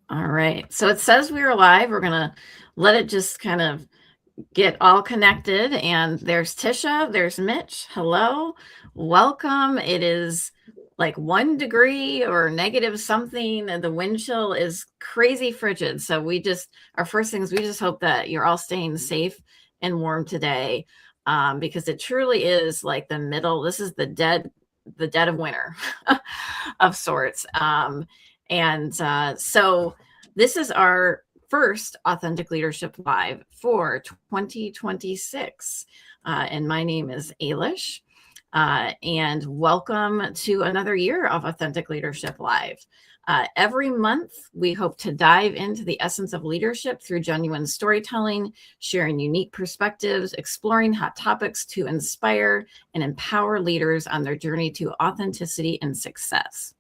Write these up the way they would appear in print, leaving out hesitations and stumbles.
All right. So it says we are live. We're going to let it just kind of get all connected. And there's Tisha. There's Mitch. Hello. Welcome. It is like 1 degree or negative something. And the wind chill is crazy frigid. So our first thing is we just hope that you're all staying safe and warm today, because it truly is like the middle. This is the dead of winter of sorts. So this is our first Authentic Leadership Live for 2026. And my name is Ailish. And welcome to another year of Authentic Leadership Live. Every month, we hope to dive into the essence of leadership through genuine storytelling, sharing unique perspectives, exploring hot topics to inspire and empower leaders on their journey to authenticity and success.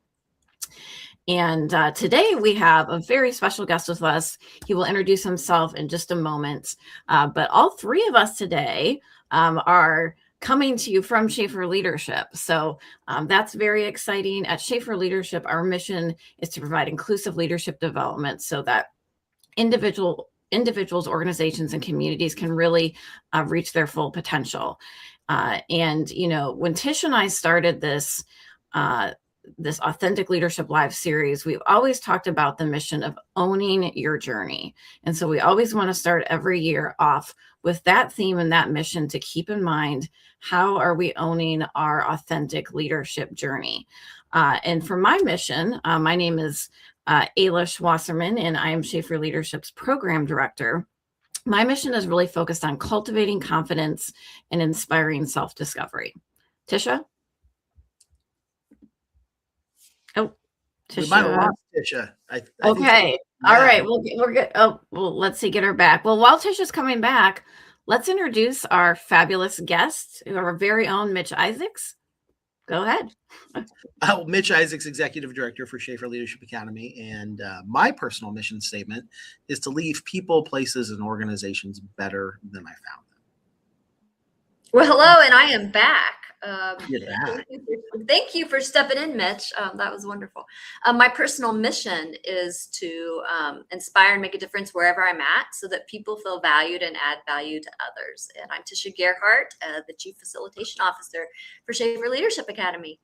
And today we have a very special guest with us. He will introduce himself in just a moment. But all three of us today are coming to you from Schaefer Leadership. So that's very exciting. At Schaefer Leadership, our mission is to provide inclusive leadership development so that individuals, organizations, and communities can really reach their full potential. And, when Tish and I started this Authentic Leadership Live series, we've always talked about the mission of owning your journey. And so we always want to start every year off with that theme and that mission to keep in mind, how are we owning our authentic leadership journey? And for my mission, my name is Ailish Wasserman, and I am Schaefer Leadership's program director. My mission is really focused on cultivating confidence and inspiring self-discovery. Tisha? Oh, Tisha. We might have lost Tisha. Okay. All right. We're good. Oh, well, let's see. Get her back. Well, while Tisha's coming back, let's introduce our fabulous guest, our very own Mitch Isaacs. Go ahead. Mitch Isaacs, Executive Director for Schaefer Leadership Academy. And my personal mission statement is to leave people, places, and organizations better than I found them. Well, hello, and I am back. Thank you for stepping in, Mitch. That was wonderful. My personal mission is to inspire and make a difference wherever I'm at so that people feel valued and add value to others. And I'm Tisha Gerhardt, the Chief Facilitation Officer for Schaefer Leadership Academy.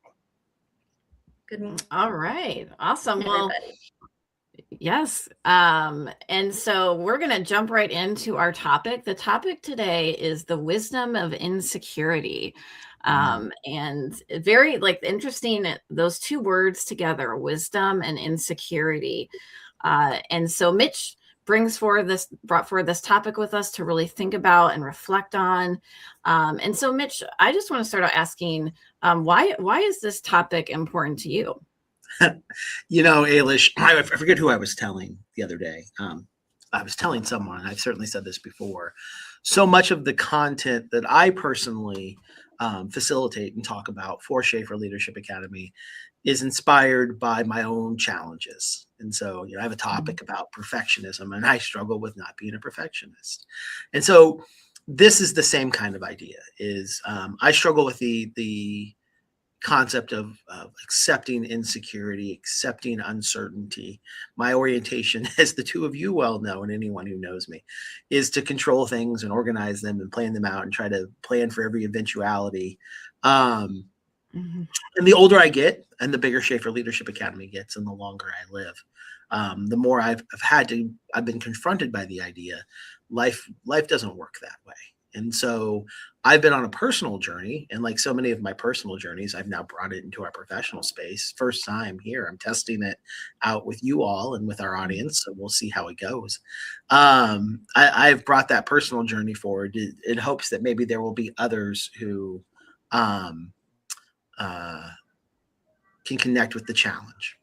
Good morning. All right. Awesome. Well, yes. And so we're going to jump right into our topic. The topic today is the wisdom of insecurity. And very interesting, those two words together, wisdom and insecurity. And so Mitch brought forward this topic with us to really think about and reflect on. And so Mitch, I just want to start out asking, why is this topic important to you? Ailish, I forget who I was telling the other day. I was telling someone, I've certainly said this before, so much of the content that I personally facilitate and talk about for Schaefer Leadership Academy is inspired by my own challenges. And so, I have a topic about perfectionism, and I struggle with not being a perfectionist. And so this is the same kind of idea, is I struggle with the concept of accepting insecurity, accepting uncertainty. My orientation, as the two of you well know, and anyone who knows me, is to control things and organize them and plan them out and try to plan for every eventuality. And the older I get and the bigger Schaefer Leadership Academy gets and the longer I live, the more I've been confronted by the idea, life doesn't work that way. And so I've been on a personal journey, and like so many of my personal journeys, I've now brought it into our professional space. First time here, I'm testing it out with you all and with our audience, so we'll see how it goes. I've brought that personal journey forward in hopes that maybe there will be others who can connect with the challenge.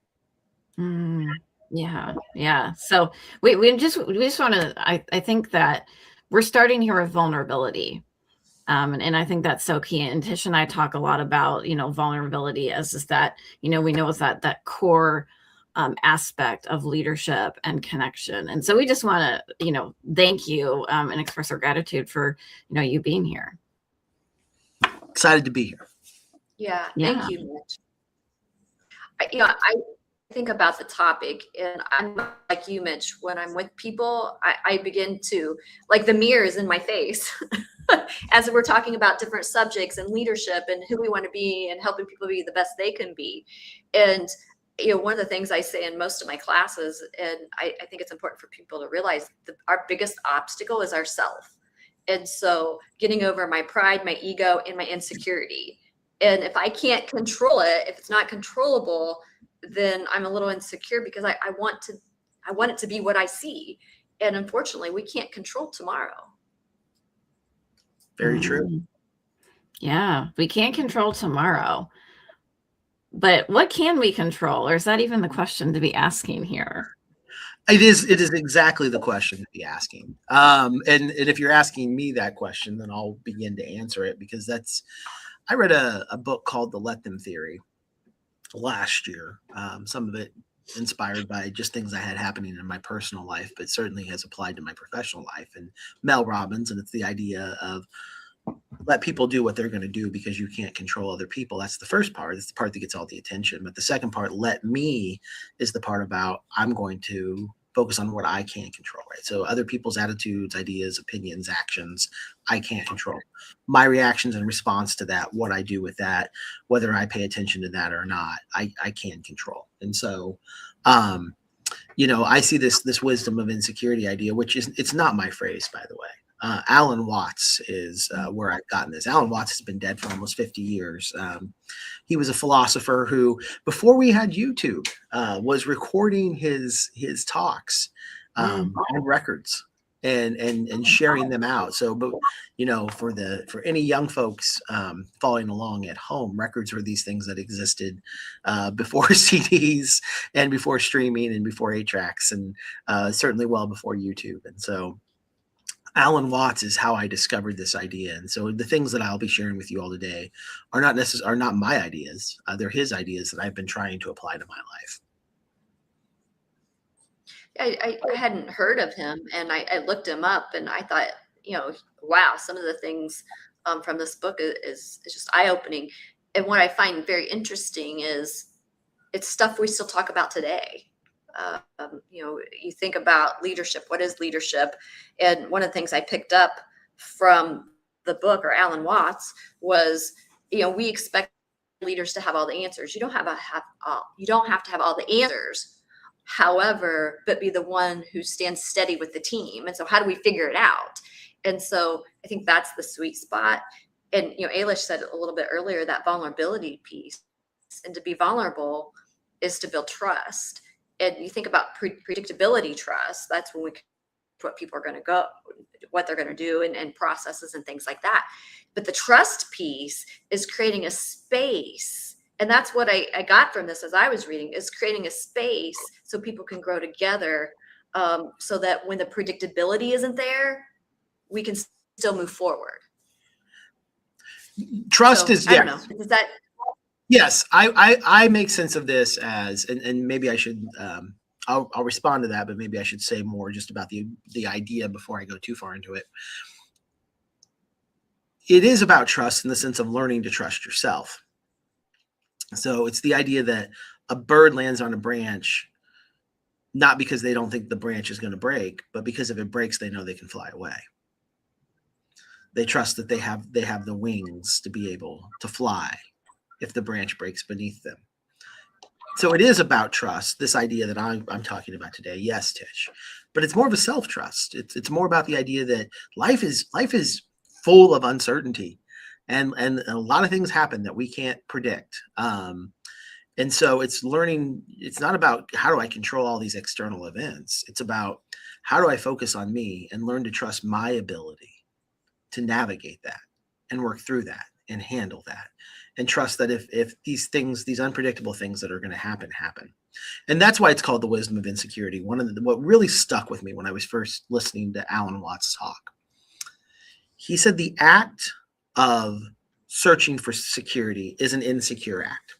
Yeah. So we just want to, I think that we're starting here with vulnerability. And I think that's so key. And Tish and I talk a lot about, vulnerability as is that, we know it's that core aspect of leadership and connection. And so we just want to, thank you and express our gratitude for, you being here. Excited to be here. Yeah. Thank you, Mitch. think about the topic, and I'm like you, Mitch, when I'm with people, I begin to, like, the mirror is in my face as we're talking about different subjects and leadership and who we want to be and helping people be the best they can be. And one of the things I say in most of my classes, and I think it's important for people to realize that our biggest obstacle is ourself. And so getting over my pride, my ego, and my insecurity. And if I can't control it, if it's not controllable, then I'm a little insecure because I want it to be what I see. And unfortunately, we can't control tomorrow. Very true. Yeah, we can't control tomorrow. But what can we control? Or is that even the question to be asking here? It is exactly the question to be asking. And if you're asking me that question, then I'll begin to answer it, because I read a book called The Let Them Theory last year. Some of it inspired by just things I had happening in my personal life, but certainly has applied to my professional life. And Mel Robbins, and it's the idea of let people do what they're going to do because you can't control other people. That's the first part. It's the part that gets all the attention. But the second part, let me, is the part about I'm going to focus on what I can't control, right? So other people's attitudes, ideas, opinions, actions, I can't control. My reactions in response to that, what I do with that, whether I pay attention to that or not, I can control. And so, I see this wisdom of insecurity idea, which it's not my phrase, by the way. Alan Watts is where I've gotten this. Alan Watts has been dead for almost 50 years. He was a philosopher who, before we had YouTube, was recording his talks on records and sharing them out. So, but for any young folks following along at home, records were these things that existed before CDs and before streaming and before 8-tracks, and certainly well before YouTube. And so Alan Watts is how I discovered this idea. And so the things that I'll be sharing with you all today are not my ideas. They're his ideas that I've been trying to apply to my life. I hadn't heard of him, and I looked him up, and I thought, wow, some of the things from this book is just eye-opening. And what I find very interesting is it's stuff we still talk about today. You think about leadership. What is leadership? And one of the things I picked up from the book, or Alan Watts, was, we expect leaders to have all the answers. You don't have to have all the answers. However, but be the one who stands steady with the team. And so how do we figure it out? And so I think that's the sweet spot. And, Ailish said a little bit earlier, that vulnerability piece, and to be vulnerable is to build trust. And you think about predictability trust, that's when what people are going to go, what they're going to do, and processes and things like that. But the trust piece is creating a space. And that's what I got from this as I was reading, is creating a space so people can grow together, so that when the predictability isn't there, we can still move forward. Trust is, yeah. I don't know. Is that... Yes, I make sense of this as, and maybe I should, I'll respond to that, but maybe I should say more just about the idea before I go too far into it. It is about trust in the sense of learning to trust yourself. So it's the idea that a bird lands on a branch, not because they don't think the branch is going to break, but because if it breaks, they know they can fly away. They trust that they have the wings to be able to fly if the branch breaks beneath them. So it is about trust, this idea that I'm talking about today. Yes, Tish, but it's more of a self-trust. It's more about the idea that life is full of uncertainty, and a lot of things happen that we can't predict. And so it's learning. It's not about how do I control all these external events. It's about how do I focus on me and learn to trust my ability to navigate that and work through that and handle that, and trust that if these unpredictable things that are going to happen. And that's why it's called the wisdom of insecurity. What really stuck with me when I was first listening to Alan Watts talk, he said the act of searching for security is an insecure act.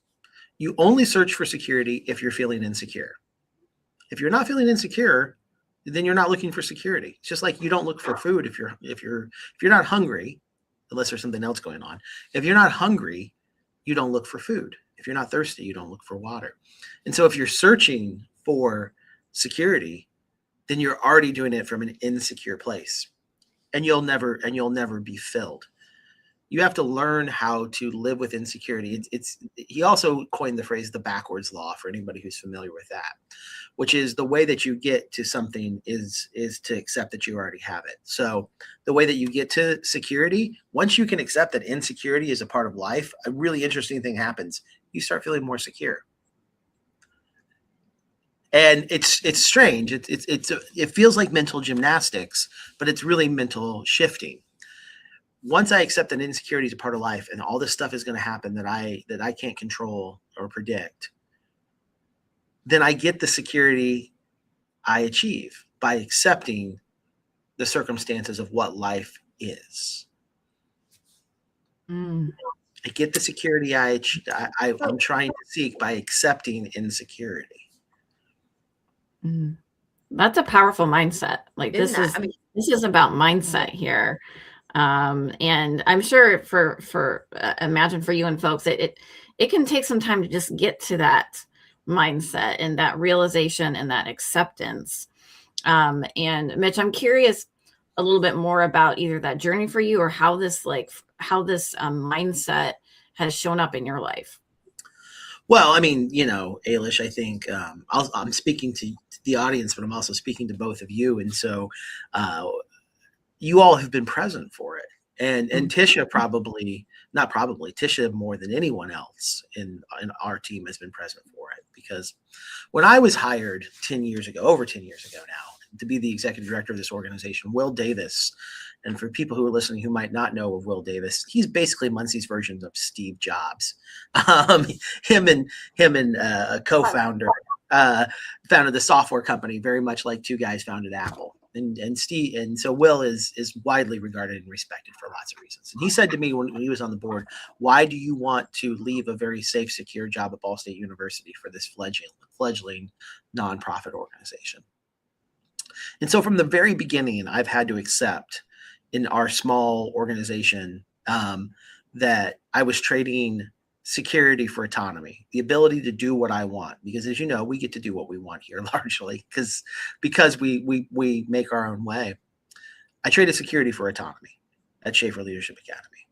You only search for security if you're feeling insecure. If you're not feeling insecure, then you're not looking for security. It's just like you don't look for food if you're not hungry, unless there's something else going on. If you're not hungry, you don't look for food. If you're not thirsty, you don't look for water. And so if you're searching for security, then you're already doing it from an insecure place, and you'll never be filled. You have to learn how to live with insecurity. He also coined the phrase the backwards law, for anybody who's familiar with that, which is the way that you get to something is to accept that you already have it. So the way that you get to security, once you can accept that insecurity is a part of life, a really interesting thing happens. You start feeling more secure. And it's strange. It feels like mental gymnastics, but it's really mental shifting. Once I accept that insecurity is a part of life and all this stuff is going to happen that I can't control or predict, then I get the security I achieve by accepting the circumstances of what life is. I get the security I'm trying to seek by accepting insecurity. That's a powerful mindset. Like this is about mindset here. And I'm sure for imagine for you and folks, it can take some time to just get to that mindset and that realization and that acceptance. And Mitch, I'm curious a little bit more about either that journey for you or how this mindset has shown up in your life. Well, I mean, Ailish, I think I'm speaking to the audience, but I'm also speaking to both of you. And so you all have been present for it. And Tisha Tisha more than anyone else in our team has been present for it. Because when I was hired over 10 years ago now, to be the executive director of this organization, Will Davis, and for people who are listening who might not know of Will Davis, he's basically Muncie's version of Steve Jobs. Him and a co-founder founded the software company, very much like two guys founded Apple. And so Will is widely regarded and respected for lots of reasons. And he said to me when he was on the board, "Why do you want to leave a very safe, secure job at Ball State University for this fledgling nonprofit organization?" And so from the very beginning, I've had to accept in our small organization that I was trading security for autonomy, the ability to do what I want. Because as you know, we get to do what we want here largely because we make our own way. I traded security for autonomy at Schaefer Leadership Academy.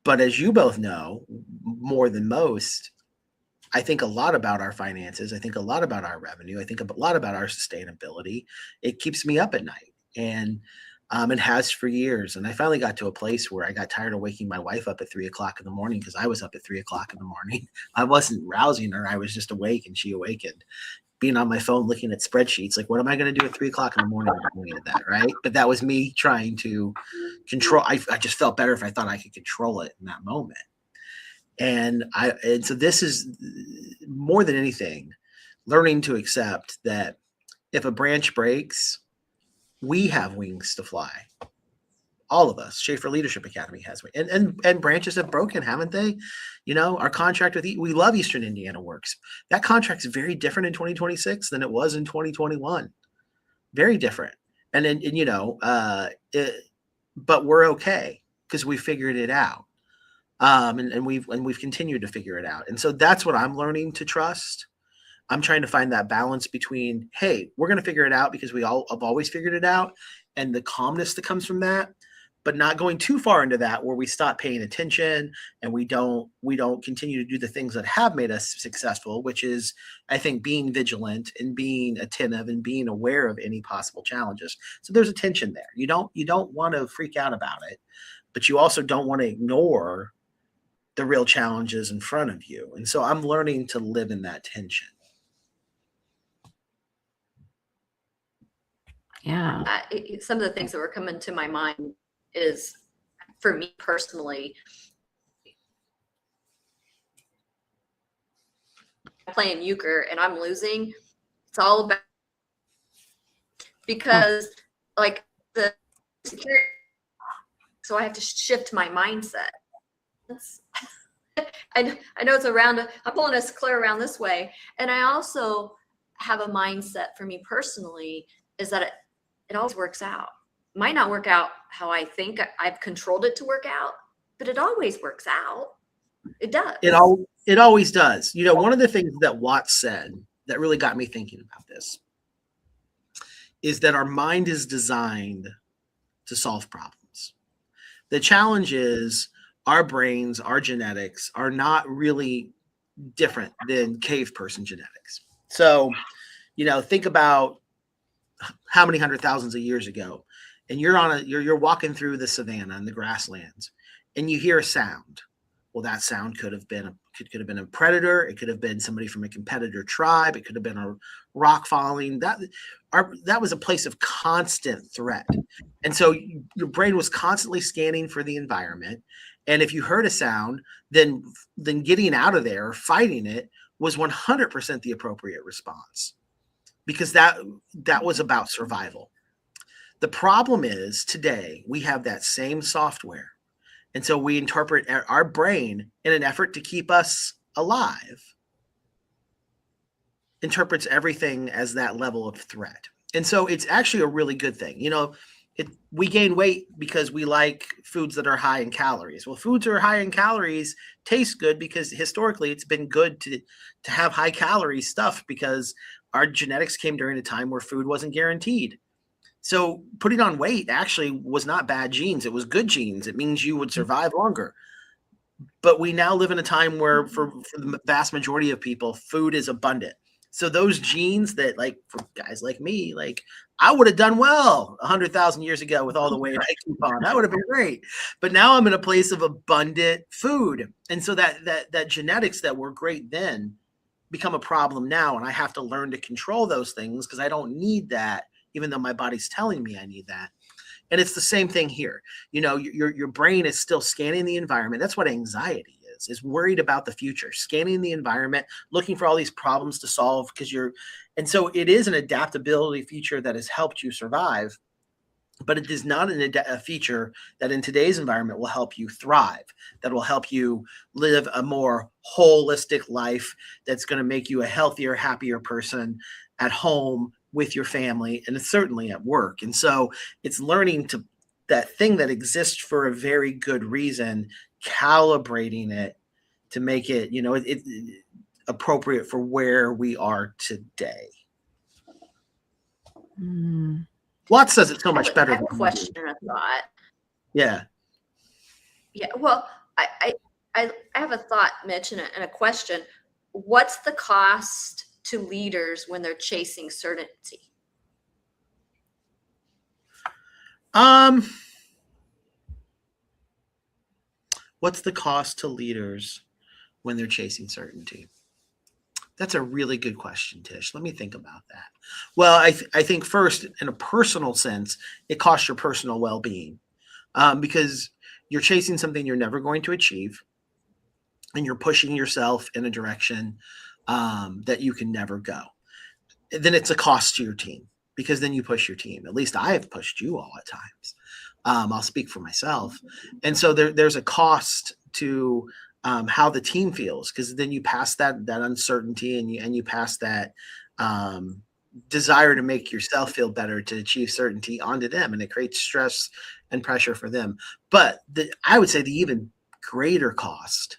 But as you both know, more than most, I think a lot about our finances. I think a lot about our revenue. I think a lot about our sustainability. It keeps me up at night. And it has for years. And I finally got to a place where I got tired of waking my wife up at 3 o'clock in the morning because I was up at 3 o'clock in the morning. I wasn't rousing her. I was just awake and she awakened. Being on my phone, looking at spreadsheets, like, what am I going to do at 3 o'clock in the morning? That, right? But that was me trying to control. I just felt better if I thought I could control it in that moment. And so this is more than anything, learning to accept that if a branch breaks, we have wings to fly. All of us. Schaefer Leadership Academy has wings. And branches have broken, haven't they? Our contract with we love Eastern Indiana Works. That contract is very different in 2026 than it was in 2021. Very different. But we're okay because we figured it out. And we've continued to figure it out. And so that's what I'm learning to trust. I'm trying to find that balance between, hey, we're going to figure it out because we all have always figured it out, and the calmness that comes from that, but not going too far into that where we stop paying attention and we don't continue to do the things that have made us successful, which is, I think, being vigilant and being attentive and being aware of any possible challenges. So there's a tension there. You don't want to freak out about it, but you also don't want to ignore the real challenges in front of you. And so I'm learning to live in that tension. Yeah. Some of the things that were coming to my mind is, for me personally, playing euchre and I'm losing. It's all about, because like the security, so I have to shift my mindset. I know it's around, I'm pulling us clear around this way. And I also have a mindset for me personally is that it always works out. Might not work out how I think I've controlled it to work out, but it always works out. It does. It always does. You know, one of the things that Watts said that really got me thinking about this is that our mind is designed to solve problems. The challenge is our brains, our genetics are not really different than cave person genetics. So, you know, think about how many hundred thousands of years ago, and you're walking through the savannah and the grasslands, and you hear a sound. Well, that sound could have been a predator. It could have been somebody from a competitor tribe. It could have been a rock falling. That was a place of constant threat, and so your brain was constantly scanning for the environment. And if you heard a sound, then getting out of there, fighting it, was 100% the appropriate response, because that was about survival. The problem is today we have that same software. And so we interpret our brain, in an effort to keep us alive, interprets everything as that level of threat. And so it's actually a really good thing. You know, we gain weight because we like foods that are high in calories. Well, foods that are high in calories taste good because historically it's been good to have high calorie stuff, because our genetics came during a time where food wasn't guaranteed. So putting on weight actually was not bad genes. It was good genes. It means you would survive longer. But we now live in a time where for the vast majority of people, food is abundant. So those genes that, like, for guys like me, like, I would have done well 100,000 years ago with all the weight I keep on. That would have been great. But now I'm in a place of abundant food. And so that genetics that were great then become a problem now. And I have to learn to control those things because I don't need that, even though my body's telling me I need that. And it's the same thing here. You know, your brain is still scanning the environment. That's what anxiety is worried about the future, scanning the environment, looking for all these problems to solve, and so it is an adaptability feature that has helped you survive, but it is not a feature that in today's environment will help you thrive, that will help you live a more holistic life, that's going to make you a healthier, happier person at home, with your family, and certainly at work. And so it's learning to that thing that exists for a very good reason, calibrating it to make it, you know, it appropriate for where we are today. Watts says it so much better. I have a question and a thought. Yeah. Yeah. Well, I have a thought, Mitch, and a question. What's the cost to leaders when they're chasing certainty? What's the cost to leaders when they're chasing certainty? That's a really good question, Tish. Let me think about that. Well, I think first, in a personal sense, it costs your personal well-being, because you're chasing something you're never going to achieve, and you're pushing yourself in a direction that you can never go. Then it's a cost to your team, because then you push your team. At least I have pushed you all at times. I'll speak for myself. And so there's a cost to how the team feels, because then you pass that uncertainty, and you pass that desire to make yourself feel better, to achieve certainty, onto them, and it creates stress and pressure for them. But I would say the even greater cost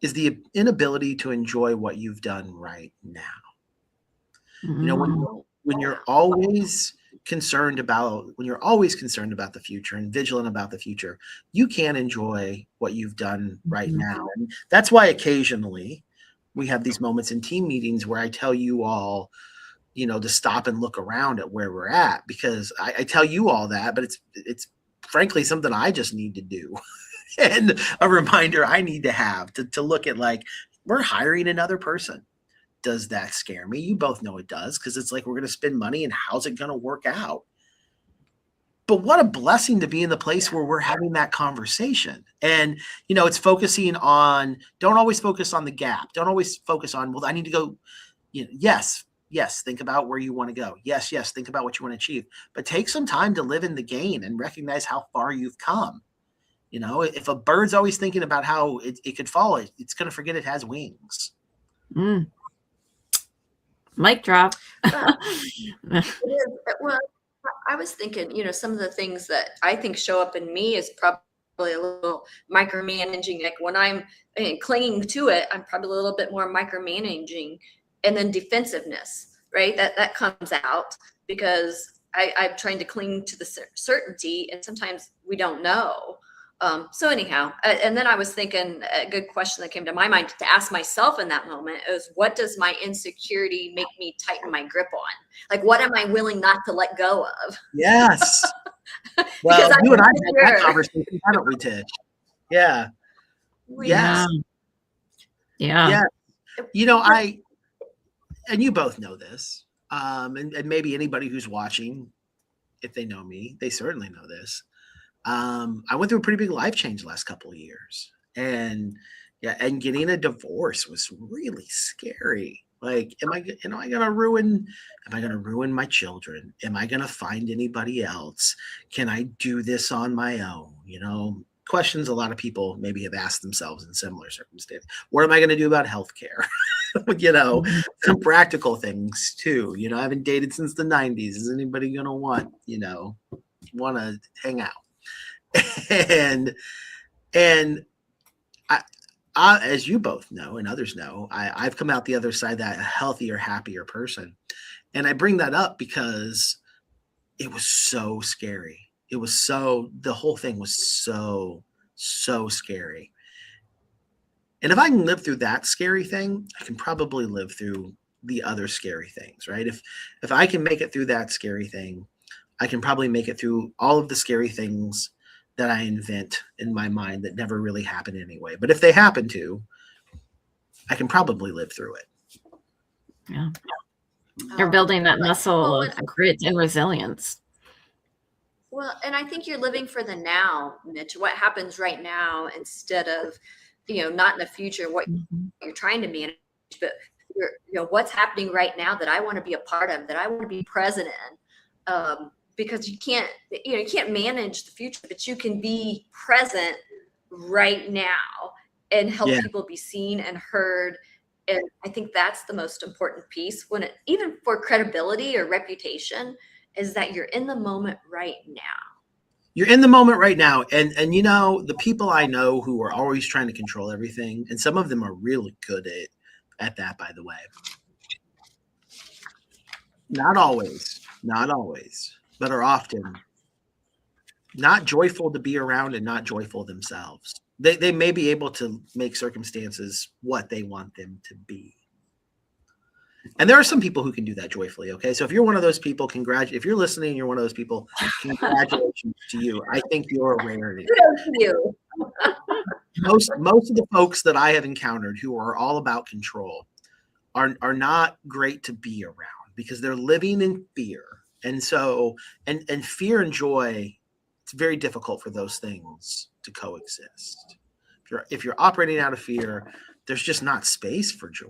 is the inability to enjoy what you've done right now. You know, when you're always concerned about the future and vigilant about the future, you can't enjoy what you've done right now. And that's why occasionally we have these moments in team meetings where I tell you all, you know, to stop and look around at where we're at, because I tell you all that, but it's frankly something I just need to do. And a reminder I need to have to look at, like, we're hiring another person. Does that scare me? You both know it does, because it's like, we're going to spend money, and how's it going to work out? But what a blessing to be in the place where we're having that conversation. And, you know, it's focusing on, don't always focus on the gap. Don't always focus on, well, I need to go, you know, yes, think about where you want to go. Yes, think about what you want to achieve. But take some time to live in the gain and recognize how far you've come. You know, if a bird's always thinking about how it could fall, it's going to forget it has wings. Mic drop. Well, I was thinking, you know, some of the things that I think show up in me is probably a little micromanaging. Like when I'm clinging to it, I'm probably a little bit more micromanaging. And then defensiveness, right? That comes out because I'm trying to cling to the certainty, and sometimes we don't know. So anyhow, and then I was thinking a good question that came to my mind to ask myself in that moment is, what does my insecurity make me tighten my grip on? Like, what am I willing not to let go of? Yes. Well, you and I had that conversation, haven't we, Tish? Yeah. Yes. Yeah. You know, and you both know this, and maybe anybody who's watching, if they know me, they certainly know this. I went through a pretty big life change the last couple of years, and getting a divorce was really scary. Like, am I gonna ruin my children? Am I gonna find anybody else? Can I do this on my own? You know, questions a lot of people maybe have asked themselves in similar circumstances. What am I gonna do about healthcare? You know, some practical things too. You know, I haven't dated since the 90s. Is anybody gonna want to hang out? and I, as you both know and others know, I've come out the other side that a healthier, happier person. And I bring that up because it was so scary. The whole thing was so scary. And if I can live through that scary thing, I can probably live through the other scary things, right? If I can make it through that scary thing, I can probably make it through all of the scary things that I invent in my mind that never really happen anyway. But if they happen to, I can probably live through it. Yeah. You're building that muscle of grit and resilience. Well, and I think you're living for the now, Mitch, what happens right now instead of, not in the future, what you're trying to manage, but what's happening right now that I want to be a part of, that I want to be present in. Because you can't manage the future, but you can be present right now and help people be seen and heard. And I think that's the most important piece even for credibility or reputation, is that you're in the moment right now. You're in the moment right now. And the people I know who are always trying to control everything, and some of them are really good at that, by the way. Not always, but are often not joyful to be around and not joyful themselves. They may be able to make circumstances what they want them to be. And there are some people who can do that joyfully. Okay. So if you're one of those people, if you're listening and you're one of those people, congratulations to you. I think you're a rarity. You. Most of the folks that I have encountered who are all about control are not great to be around because they're living in fear. And so, and fear and joy, it's very difficult for those things to coexist. If you're operating out of fear, there's just not space for joy.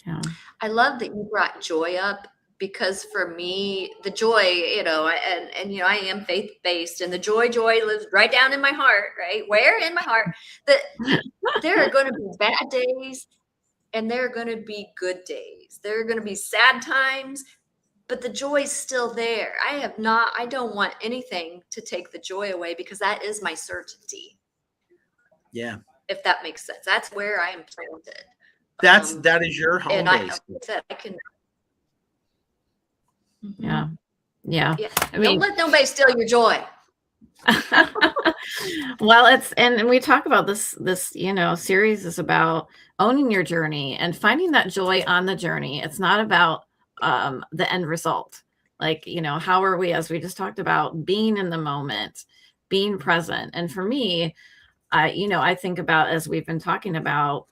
Yeah. I love that you brought joy up, because for me, the joy, I am faith-based, and the joy lives right down in my heart, right? Where in my heart? That there are going to be bad days and there are going to be good days. There are going to be sad times, but the joy is still there. I don't want anything to take the joy away, because that is my certainty. Yeah. If that makes sense. That's where I am planted. That is your home base. I can. Yeah. Yeah. I mean, don't let nobody steal your joy. Well, and we talk about this, series is about owning your journey and finding that joy on the journey. It's not about the end result. Like, how are we, as we just talked about, being in the moment, being present. And for me, I think about, as we've been talking about,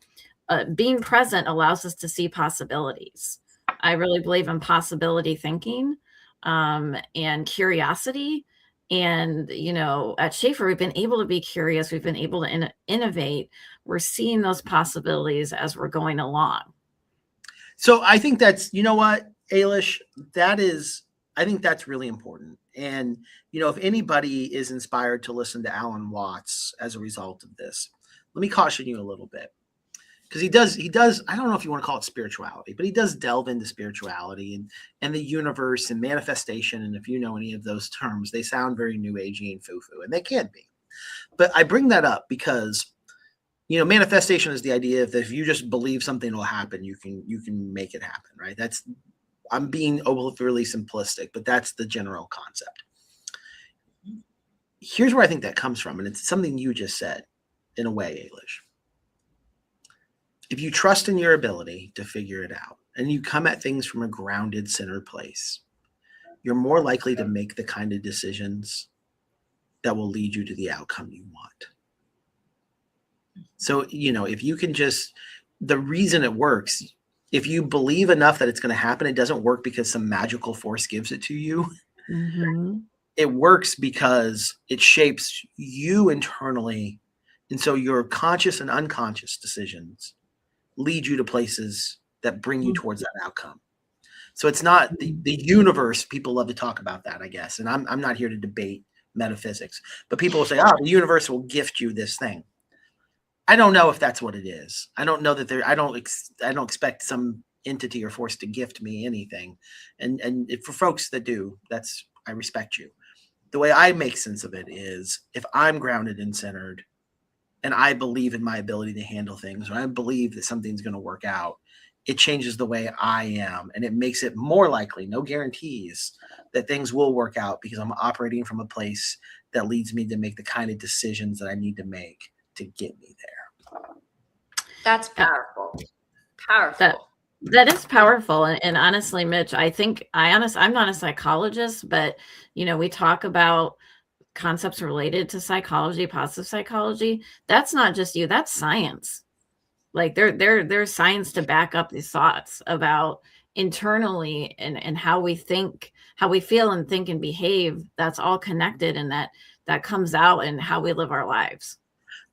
being present allows us to see possibilities. I really believe in possibility thinking and curiosity. And, at Schaefer, we've been able to be curious. We've been able to innovate. We're seeing those possibilities as we're going along. So I think that's, what, Ailish, I think that's really important. And, if anybody is inspired to listen to Alan Watts as a result of this, let me caution you a little bit. Because he does, I don't know if you want to call it spirituality, but he does delve into spirituality and the universe and manifestation. And if you know any of those terms, they sound very new agey and foo-foo, and they can be. But I bring that up because, manifestation is the idea that if you just believe something will happen, you can make it happen, right? I'm being overly simplistic, but that's the general concept. Here's where I think that comes from, and it's something you just said in a way, Ailish. If you trust in your ability to figure it out and you come at things from a grounded, centered place, you're more likely to make the kind of decisions that will lead you to the outcome you want. So, if you can the reason it works, if you believe enough that it's going to happen, it doesn't work because some magical force gives it to you. Mm-hmm. It works because it shapes you internally. And so your conscious and unconscious decisions lead you to places that bring you towards that outcome. So it's not the universe. People love to talk about that, I guess. And I'm not here to debate metaphysics, but people will say, the universe will gift you this thing. I don't know if that's what it is. I don't know that I don't expect some entity or force to gift me anything. And for folks that do, I respect you. The way I make sense of it is if I'm grounded and centered and I believe in my ability to handle things, or I believe that something's going to work out, it changes the way I am. And it makes it more likely, no guarantees, that things will work out because I'm operating from a place that leads me to make the kind of decisions that I need to make to get me there. That's powerful. Powerful. That is powerful. And honestly, Mitch, I'm not a psychologist, but we talk about concepts related to psychology, positive psychology. That's not just you, that's science. Like there's science to back up these thoughts about internally and how we think, how we feel and think and behave. That's all connected, and that comes out in how we live our lives.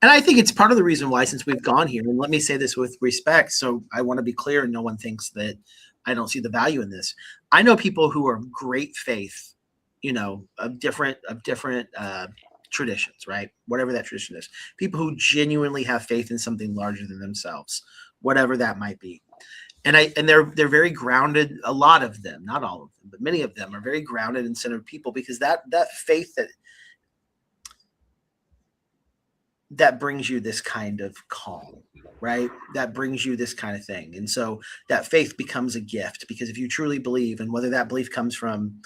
And I think it's part of the reason why, since we've gone here, and let me say this with respect, so I want to be clear and no one thinks that I don't see the value in this. I know people who are great faith, of different traditions, right? Whatever that tradition is. People who genuinely have faith in something larger than themselves, whatever that might be. And they're very grounded. A lot of them, not all of them, but many of them are very grounded and centered people, because that faith that brings you this kind of calm, right? That brings you this kind of thing. And so that faith becomes a gift, because if you truly believe, and whether that belief comes from,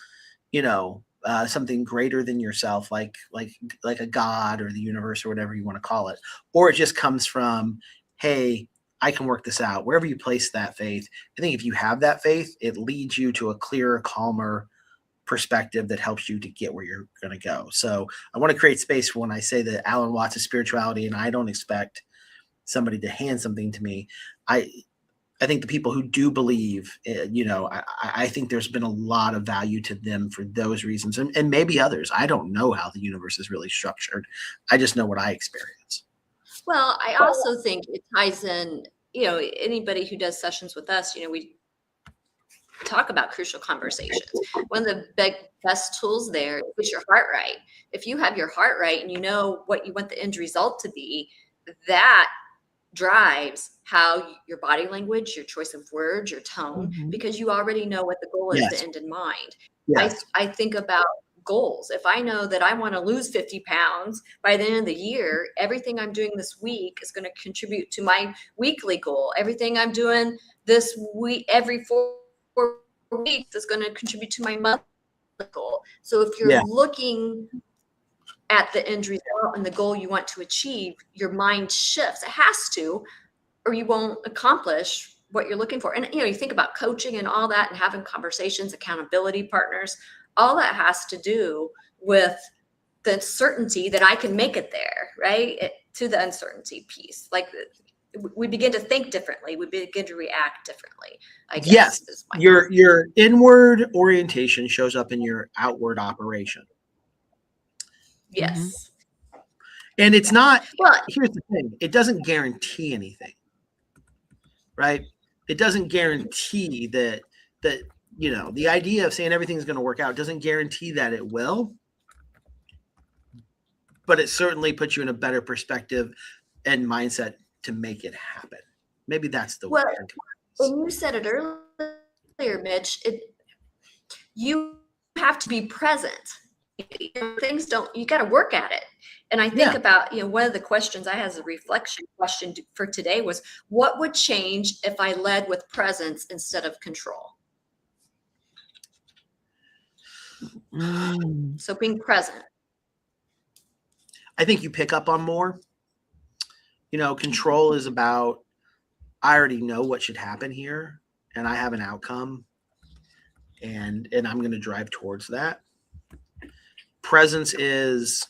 something greater than yourself, like a God or the universe or whatever you want to call it, or it just comes from, hey, I can work this out. Wherever you place that faith, I think if you have that faith, it leads you to a clearer, calmer perspective that helps you to get where you're going to go. So I want to create space for when I say that Alan Watts is spirituality, and I don't expect somebody to hand something to me. I think the people who do believe, I think there's been a lot of value to them for those reasons, and maybe others. I don't know how the universe is really structured. I just know what I experience. Well, I also think it ties in, anybody who does sessions with us, we talk about crucial conversations. One of the best tools there is put your heart right. If you have your heart right and you know what you want the end result to be, that drives how your body language, your choice of words, your tone, because you already know what the goal is, the end in mind. Yes. I think about goals. If I know that I want to lose 50 pounds by the end of the year, everything I'm doing this week is going to contribute to my weekly goal. Everything I'm doing this week, every 4 weeks, is going to contribute to my monthly goal. So if you're looking at the end result and the goal you want to achieve, your mind shifts. It has to, or you won't accomplish what you're looking for. And, you think about coaching and all that and having conversations, accountability partners, all that has to do with the certainty that I can make it there, right? To the uncertainty piece. Like we begin to think differently. We begin to react differently, I guess. Yes. Your inward orientation shows up in your outward operation. Yes. And it's not, here's the thing. It doesn't guarantee anything, right? It doesn't guarantee that, the idea of saying everything's going to work out doesn't guarantee that it will, but it certainly puts you in a better perspective and mindset to make it happen. Maybe that's the way. When you said it earlier, Mitch, you have to be present. You got to work at it. And I think about, one of the questions I had as a reflection question for today was, what would change if I led with presence instead of control? So being present. I think you pick up on more. Control is about, I already know what should happen here, and I have an outcome, and I'm going to drive towards that. Presence is,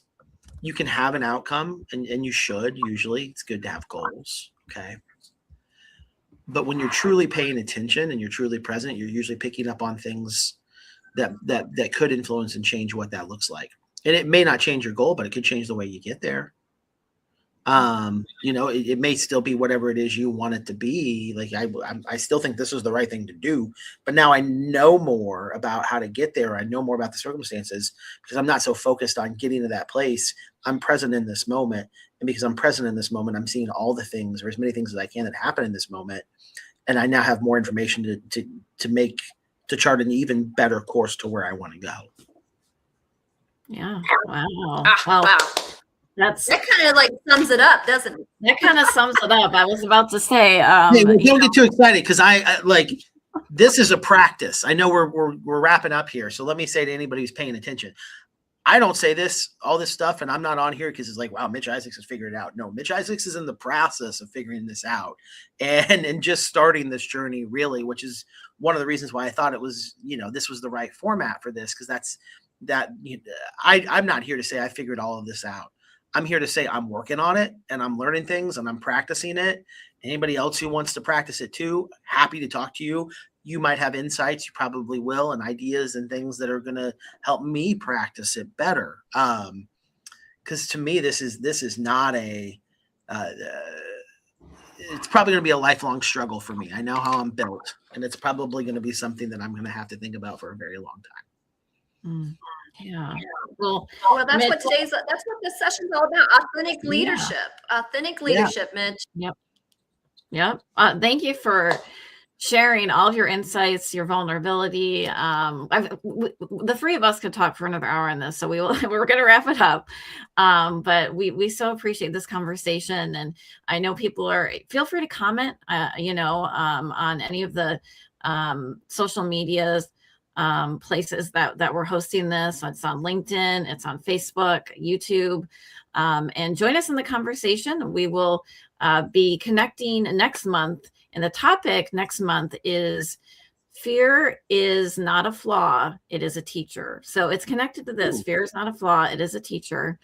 you can have an outcome, and you should. Usually it's good to have goals. Okay. But when you're truly paying attention and you're truly present, you're usually picking up on things that could influence and change what that looks like. And it may not change your goal, but it could change the way you get there. It may still be whatever it is you want it to be. Like I still think this is the right thing to do, but now I know more about how to get there. I know more about the circumstances because I'm not so focused on getting to that place. I'm present in this moment. And because I'm present in this moment, I'm seeing all the things, or as many things as I can, that happen in this moment. And I now have more information to chart an even better course to where I want to go. Yeah. Wow. Wow. That kind of like sums it up, doesn't it? That kind of sums it up. I was about to say, hey, don't get too excited because I like this is a practice. I know we're wrapping up here, so let me say to anybody who's paying attention, I don't say all this stuff, and I'm not on here because it's like, wow, Mitch Isaacs has figured it out. No, Mitch Isaacs is in the process of figuring this out and just starting this journey, really, which is one of the reasons why I thought it was, this was the right format for this, because I'm not here to say I figured all of this out. I'm here to say I'm working on it and I'm learning things and I'm practicing it. Anybody else who wants to practice it too, happy to talk to you. You might have insights, you probably will, and ideas and things that are going to help me practice it better. Because to me, this is not it's probably going to be a lifelong struggle for me. I know how I'm built, and it's probably going to be something that I'm going to have to think about for a very long time. Yeah. Well, that's what this session's all about. Authentic leadership. Authentic leadership, Mitch. Yep. Thank you for sharing all of your insights, your vulnerability. The three of us could talk for another hour on this, so we're going to wrap it up. But we so appreciate this conversation, and I know people feel free to comment, on any of the social medias. Places that we're hosting this. It's on LinkedIn, it's on Facebook, YouTube, and join us in the conversation. We will be connecting next month, and the topic next month is fear is not a flaw, it is a teacher. So it's connected to this. Fear is not a flaw, it is a teacher.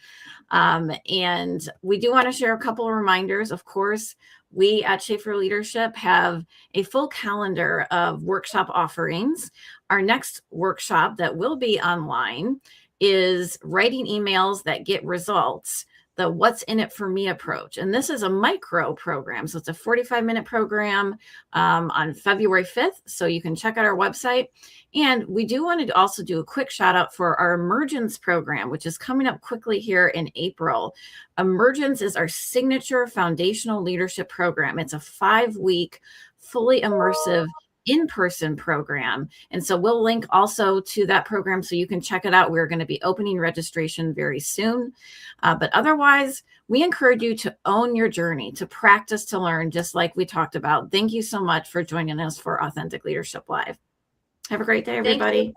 And we do want to share a couple of reminders. Of course, we at Schaefer Leadership have a full calendar of workshop offerings. Our next workshop that will be online is writing emails that get results, the what's in it for me approach. And this is a micro program. So it's a 45-minute program on February 5th. So you can check out our website. And we do want to also do a quick shout out for our Emergence program, which is coming up quickly here in April. Emergence is our signature foundational leadership program. It's a 5-week, fully immersive in-person program. And so we'll link also to that program so you can check it out. We're going to be opening registration very soon. But otherwise, we encourage you to own your journey, to practice, to learn, just like we talked about. Thank you so much for joining us for Authentic Leadership Live. Have a great day, everybody.